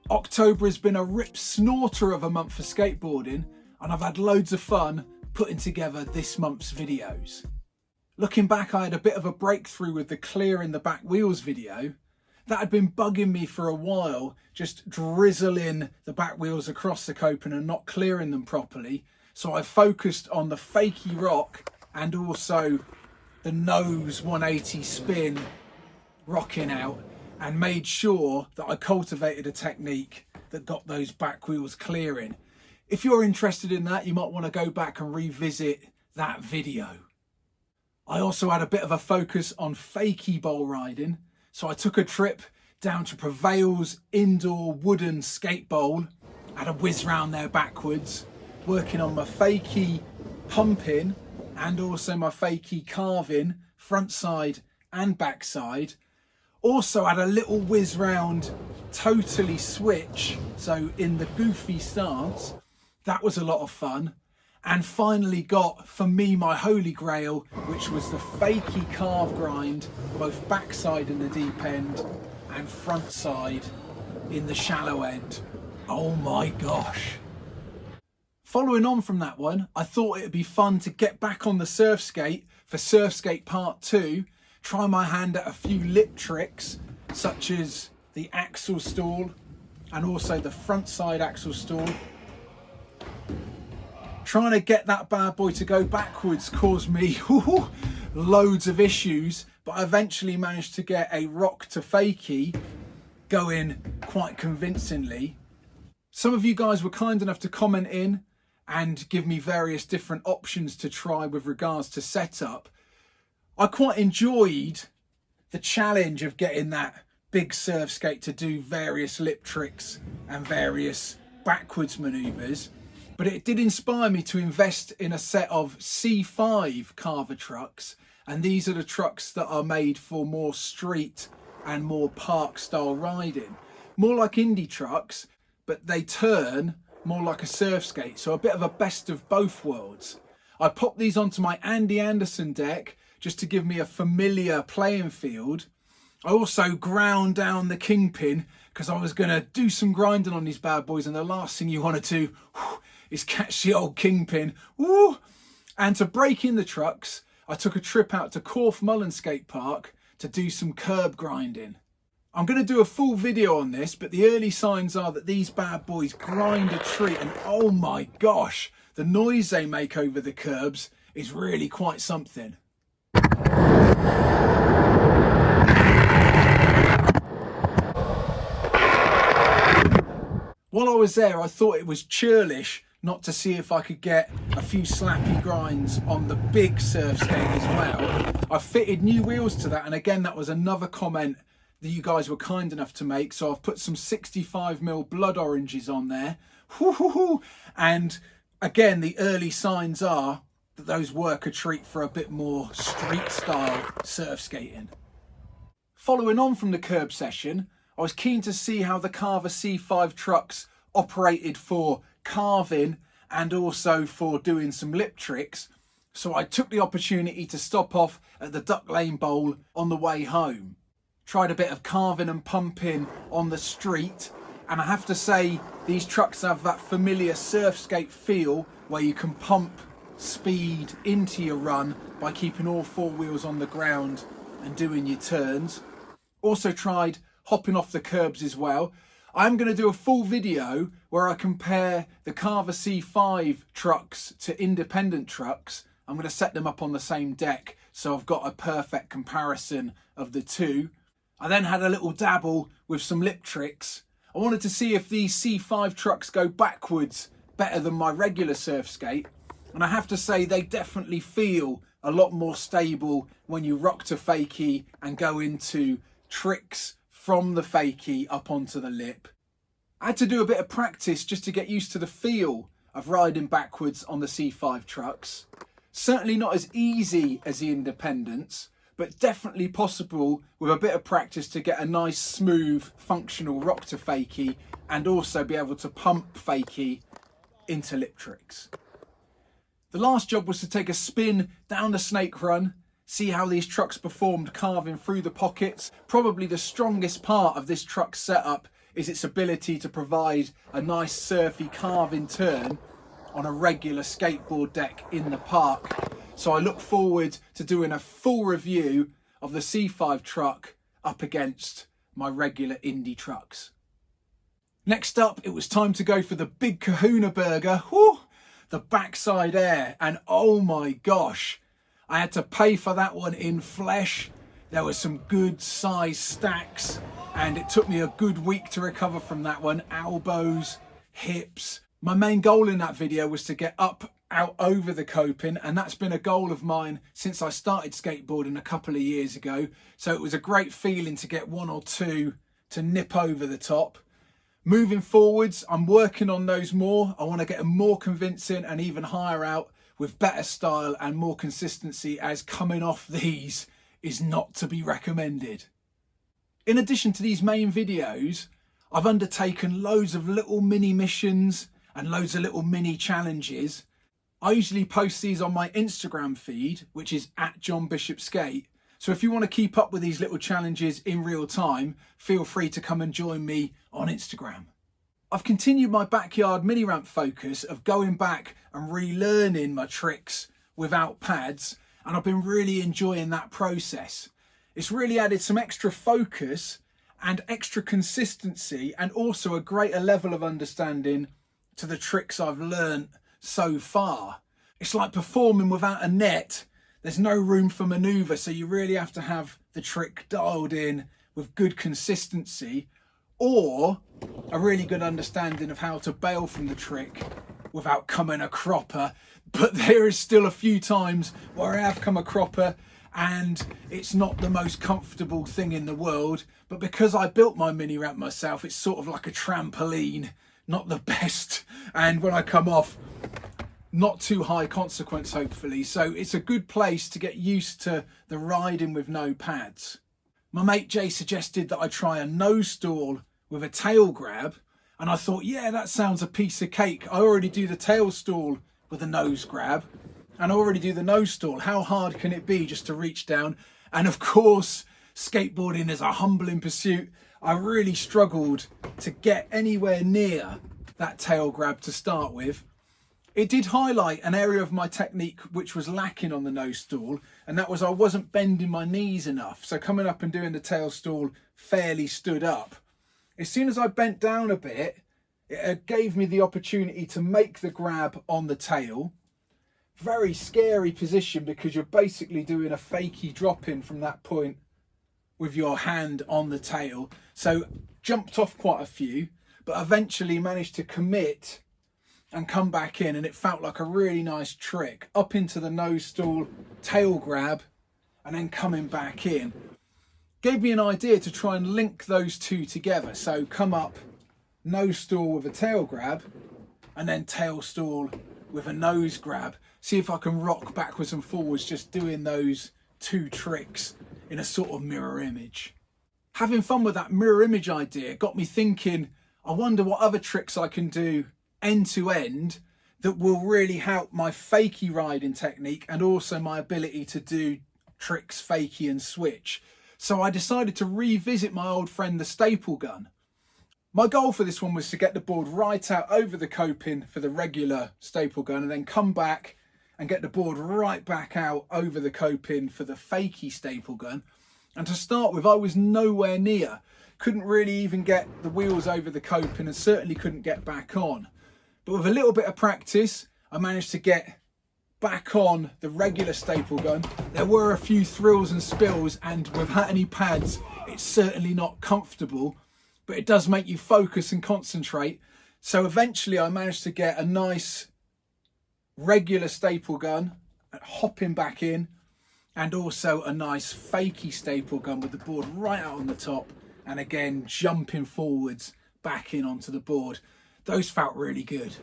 October has been a rip snorter of a month for skateboarding, and I've had loads of fun putting together this month's videos. Looking back, I had a bit of a breakthrough with the clearing the back wheels video. That had been bugging me for a while, just drizzling the back wheels across the coping and not clearing them properly. So I focused on the Fakey rock and also the nose 180 spin rocking out, and made sure that I cultivated a technique that got those back wheels clearing. If you're interested in that, you might want to go back and revisit that video. I also had a bit of a focus on Fakey bowl riding. So I took a trip down to Prevail's indoor wooden skate bowl, had a whiz round there backwards, working on my Fakey pumping and also my Fakey carving, front side and back side. Also had a little whiz round totally switch, so in the goofy stance. That was a lot of fun. And finally got, for me, my holy grail, which was the Fakey carve grind, both backside in the deep end and front side in the shallow end. Oh my gosh. Following on from that one, I thought it'd be fun to get back on the Surfskate for Surfskate Part 2, try my hand at a few lip tricks, such as the axle stall and also the front side axle stall. Trying to get that bad boy to go backwards caused me loads of issues, but I eventually managed to get a rock to Fakey going quite convincingly. Some of you guys were kind enough to comment in and give me various different options to try with regards to setup. I quite enjoyed the challenge of getting that big Surfskate to do various lip tricks and various backwards manoeuvres, but it did inspire me to invest in a set of C5 Carver trucks, and these are the trucks that are made for more street and more park style riding. More like indie trucks, but they turn more like a Surfskate, so a bit of a best of both worlds. I popped these onto my Andy Anderson deck just to give me a familiar playing field. I also ground down the kingpin because I was going to do some grinding on these bad boys, and the last thing you want to do is catch the old kingpin. Woo! And to break in the trucks, I took a trip out to Corfe Mullen Skate Park to do some curb grinding. I'm going to do a full video on this, but the early signs are that these bad boys grind a treat, and oh my gosh, the noise they make over the curbs is really quite something. While I was there, I thought it was churlish not to see if I could get a few slappy grinds on the big Surfskate as well. I fitted new wheels to that, and again, that was another comment that you guys were kind enough to make. So I've put some 65mm blood oranges on there. And again, the early signs are that those work a treat for a bit more street style surf skating. Following on from the curb session, I was keen to see how the Carver C5 trucks operated for carving and also for doing some lip tricks. So I took the opportunity to stop off at the Duck Lane Bowl on the way home. Tried a bit of carving and pumping on the street, and I have to say these trucks have that familiar Surfskate feel where you can pump speed into your run by keeping all four wheels on the ground and doing your turns. Also tried hopping off the curbs as well. I'm going to do a full video where I compare the Carver C5 trucks to independent trucks. I'm going to set them up on the same deck, so I've got a perfect comparison of the two. I then had a little dabble with some lip tricks. I wanted to see if these C5 trucks go backwards better than my regular Surfskate, and I have to say they definitely feel a lot more stable when you rock to Fakey and go into tricks from the Fakey up onto the lip. I had to do a bit of practice just to get used to the feel of riding backwards on the C5 trucks. Certainly not as easy as the independents, but definitely possible with a bit of practice to get a nice, smooth, functional rock to Fakey and also be able to pump Fakey into lip tricks. The last job was to take a spin down the snake run, see how these trucks performed carving through the pockets. Probably the strongest part of this truck setup is its ability to provide a nice surfy carving turn on a regular skateboard deck in the park. So I look forward to doing a full review of the C5 truck up against my regular Indy trucks. Next up, it was time to go for the big kahuna burger. Whew, the backside air, and oh my gosh, I had to pay for that one in flesh. There were some good size stacks, and it took me a good week to recover from that one. Elbows, hips. My main goal in that video was to get up out over the coping, and that's been a goal of mine since I started skateboarding a couple of years ago. So it was a great feeling to get one or two to nip over the top. Moving forwards, I'm working on those more. I want to get them more convincing and even higher out with better style and more consistency, as coming off these is not to be recommended. In addition to these main videos, I've undertaken loads of little mini missions and loads of little mini challenges. I usually post these on my Instagram feed, which is @JohnBishopSkate. So if you want to keep up with these little challenges in real time, feel free to come and join me on Instagram. I've continued my backyard mini ramp focus of going back and relearning my tricks without pads, and I've been really enjoying that process. It's really added some extra focus and extra consistency, and also a greater level of understanding to the tricks I've learned so far. It's like performing without a net. There's no room for maneuver, so you really have to have the trick dialed in with good consistency, or a really good understanding of how to bail from the trick without coming a cropper. But there is still a few times where I have come a cropper, and it's not the most comfortable thing in the world. But because I built my mini ramp myself, it's sort of like a trampoline, not the best. And when I come off, not too high consequence, hopefully. So it's a good place to get used to the riding with no pads. My mate Jay suggested that I try a nose stall with a tail grab, and I thought, yeah, that sounds a piece of cake. I already do the tail stall with a nose grab, and I already do the nose stall. How hard can it be just to reach down? And of course, skateboarding is a humbling pursuit. I really struggled to get anywhere near that tail grab to start with. It did highlight an area of my technique which was lacking on the nose stall, and that was I wasn't bending my knees enough. So coming up and doing the tail stall fairly stood up. As soon as I bent down a bit, it gave me the opportunity to make the grab on the tail. Very scary position, because you're basically doing a fakey drop in from that point with your hand on the tail. So jumped off quite a few, but eventually managed to commit and come back in, and it felt like a really nice trick. Up into the nose stall, tail grab, and then coming back in. Gave me an idea to try and link those two together. So come up, nose stall with a tail grab, and then tail stall with a nose grab. See if I can rock backwards and forwards just doing those two tricks in a sort of mirror image. Having fun with that mirror image idea got me thinking, I wonder what other tricks I can do end to end that will really help my fakey riding technique, and also my ability to do tricks fakey and switch. So I decided to revisit my old friend the staple gun. My goal for this one was to get the board right out over the coping for the regular staple gun, and then come back and get the board right back out over the coping for the fakey staple gun. And to start with, I was nowhere near. Couldn't really even get the wheels over the coping, and certainly couldn't get back on. But with a little bit of practice, I managed to get back on the regular staple gun. There were a few thrills and spills, and without any pads, it's certainly not comfortable, but it does make you focus and concentrate. So eventually I managed to get a nice regular staple gun, hopping back in, and also a nice fakey staple gun with the board right out on the top, and again jumping forwards back in onto the board. Those felt really good.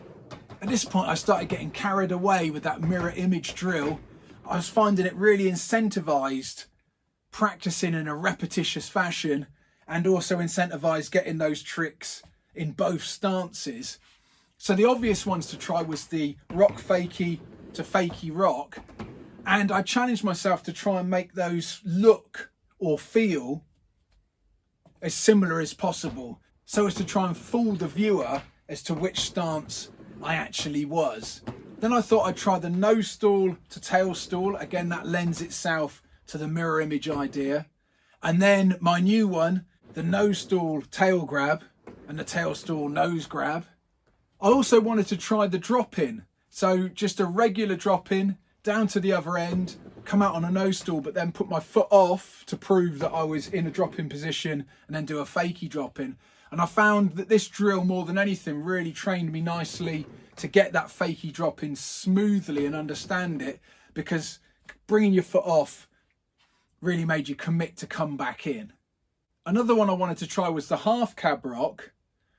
At this point, I started getting carried away with that mirror image drill. I was finding it really incentivized practicing in a repetitious fashion, and also incentivized getting those tricks in both stances. So the obvious ones to try was the rock fakey to fakey rock, and I challenged myself to try and make those look or feel as similar as possible. so as to try and fool the viewer as to which stance I actually was. Then I thought I'd try the nose stall to tail stall. Again, that lends itself to the mirror image idea. And then my new one, the nose stall tail grab and the tail stall nose grab. I also wanted to try the drop in. So just a regular drop in down to the other end, come out on a nose stall, but then put my foot off to prove that I was in a drop in position and then do a fakey drop in. And I found that this drill, more than anything, really trained me nicely to get that fakey drop in smoothly and understand it, because bringing your foot off really made you commit to come back in. Another one I wanted to try was the half cab rock,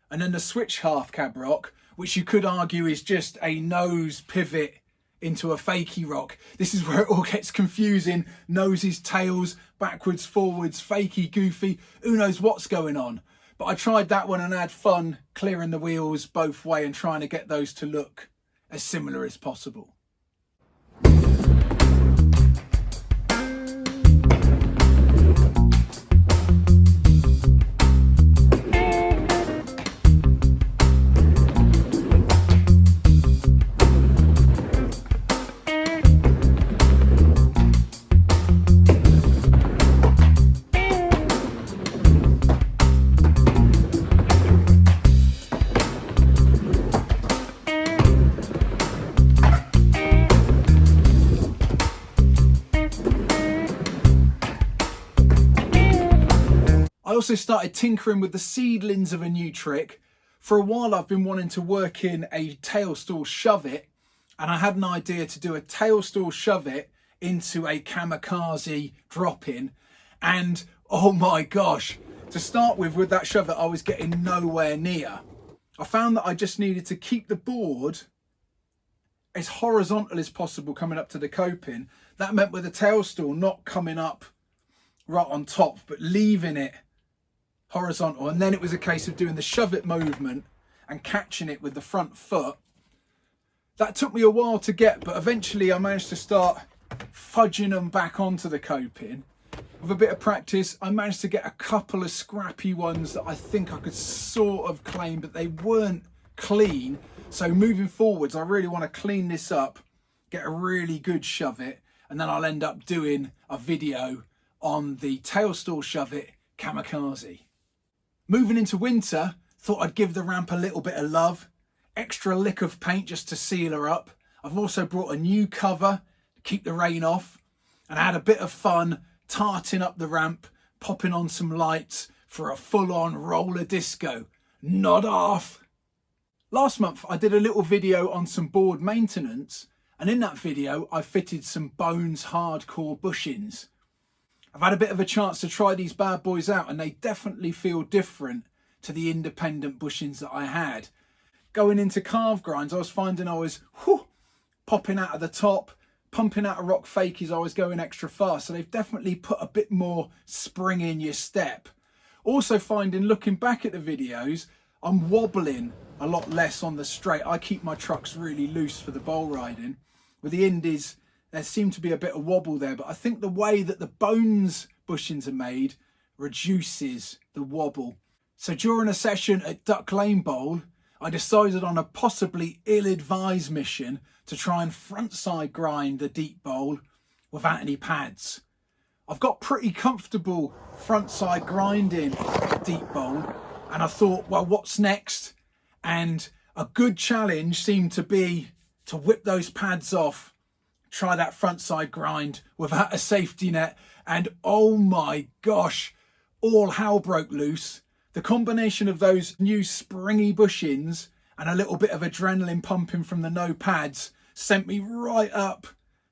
and then the switch half cab rock, which you could argue is just a nose pivot into a fakey rock. This is where it all gets confusing. Noses, tails, backwards, forwards, fakey, goofy, who knows what's going on. But I tried that one and had fun clearing the wheels both way and trying to get those to look as similar as possible. I also started tinkering with the seedlings of a new trick. For a while I've been wanting to work in a tail stall shove it, and I had an idea to do a tail stall shove it into a kamikaze drop in, and oh my gosh, to start with that shove it I was getting nowhere near. I found that I just needed to keep the board as horizontal as possible coming up to the coping. That meant with the tail stall not coming up right on top but leaving it horizontal, and then it was a case of doing the shove it movement and catching it with the front foot. That took me a while to get, but eventually I managed to start fudging them back onto the coping. With a bit of practice I managed to get a couple of scrappy ones that I think I could sort of claim, but they weren't clean. So moving forwards I really want to clean this up, get a really good shove it, and then I'll end up doing a video on the tail stall shove it kamikaze. Moving into winter, thought I'd give the ramp a little bit of love. Extra lick of paint just to seal her up. I've also brought a new cover to keep the rain off. And I had a bit of fun tarting up the ramp, popping on some lights for a full-on roller disco. Nod off! Last month I did a little video on some board maintenance, and in that video I fitted some Bones hardcore bushings. I've had a bit of a chance to try these bad boys out, and they definitely feel different to the independent bushings that I had. Going into carve grinds, I was finding I was popping out of the top, pumping out of rock fakies, I was going extra fast. So they've definitely put a bit more spring in your step. Also finding, looking back at the videos, I'm wobbling a lot less on the straight. I keep my trucks really loose for the bowl riding. With the indies, there seemed to be a bit of wobble there, but I think the way that the Bones bushings are made reduces the wobble. So during a session at Duck Lane Bowl, I decided on a possibly ill-advised mission to try and frontside grind the deep bowl without any pads. I've got pretty comfortable frontside grinding the deep bowl, and I thought, well, what's next? And a good challenge seemed to be to whip those pads off, try that frontside grind without a safety net, and oh my gosh, all hell broke loose. The combination of those new springy bushings and a little bit of adrenaline pumping from the no pads sent me right up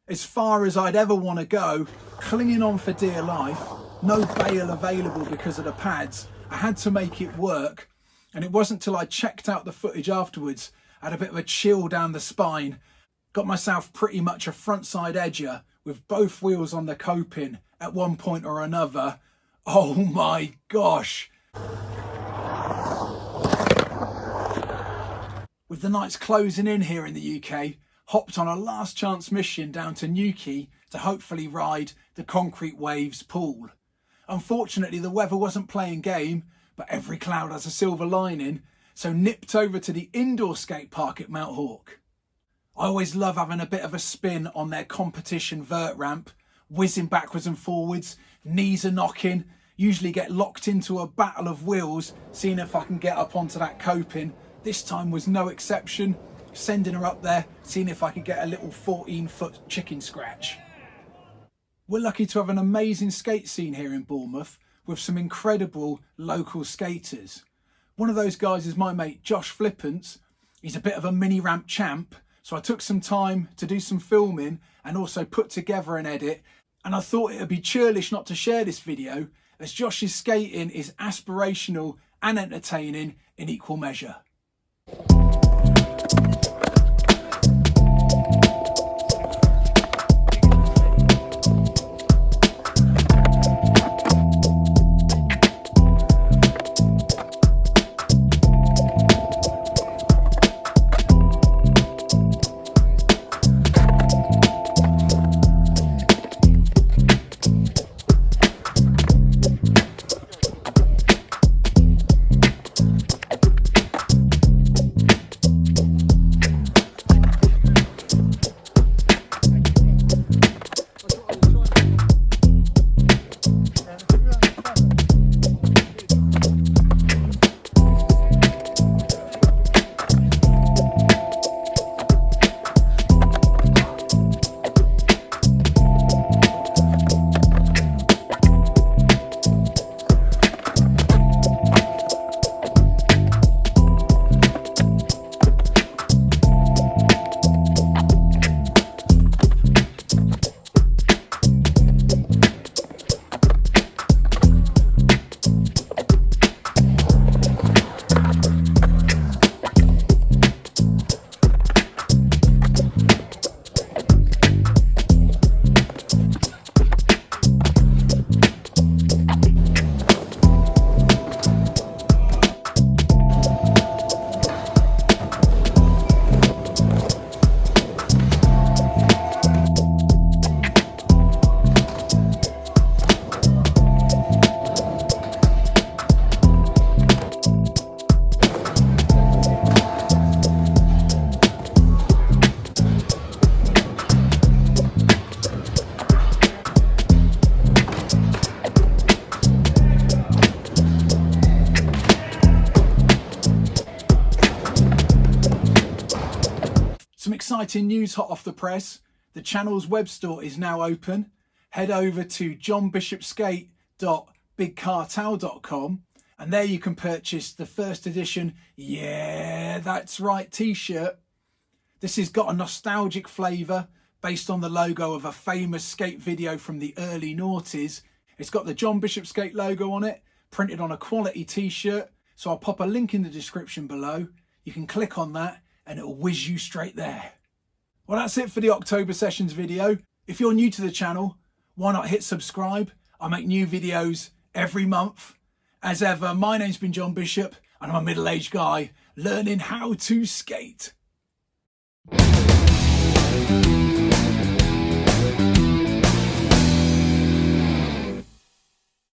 as far as I'd ever want to go, clinging on for dear life. No bail available because of the pads. I had to make it work, and it wasn't till I checked out the footage afterwards, I had a bit of a chill down the spine. Got myself pretty much a frontside edger with both wheels on the coping at one point or another. Oh my gosh. With the nights closing in here in the UK, hopped on a last chance mission down to Newquay to hopefully ride the Concrete Waves pool. Unfortunately, the weather wasn't playing game, but every cloud has a silver lining, so nipped over to the indoor skate park at Mount Hawk. I always love having a bit of a spin on their competition vert ramp, whizzing backwards and forwards, knees are knocking, usually get locked into a battle of wheels, seeing if I can get up onto that coping. This time was no exception, sending her up there, seeing if I could get a little 14-foot chicken scratch. We're lucky to have an amazing skate scene here in Bournemouth with some incredible local skaters. One of those guys is my mate Josh Flippants. He's a bit of a mini ramp champ, so I took some time to do some filming and also put together an edit, and I thought it would be churlish not to share this video, as Josh's skating is aspirational and entertaining in equal measure. Some exciting news hot off the press. The channel's web store is now open. Head over to johnbishopskate.bigcartel.com and there you can purchase the first edition, yeah, that's right, t-shirt. This has got a nostalgic flavour based on the logo of a famous skate video from the early noughties. It's got the John Bishop Skate logo on it, printed on a quality t-shirt. So I'll pop a link in the description below. You can click on that and it'll whiz you straight there. Well, that's it for the October Sessions video. If you're new to the channel, why not hit subscribe? I make new videos every month. As ever, my name's been John Bishop and I'm a middle-aged guy learning how to skate.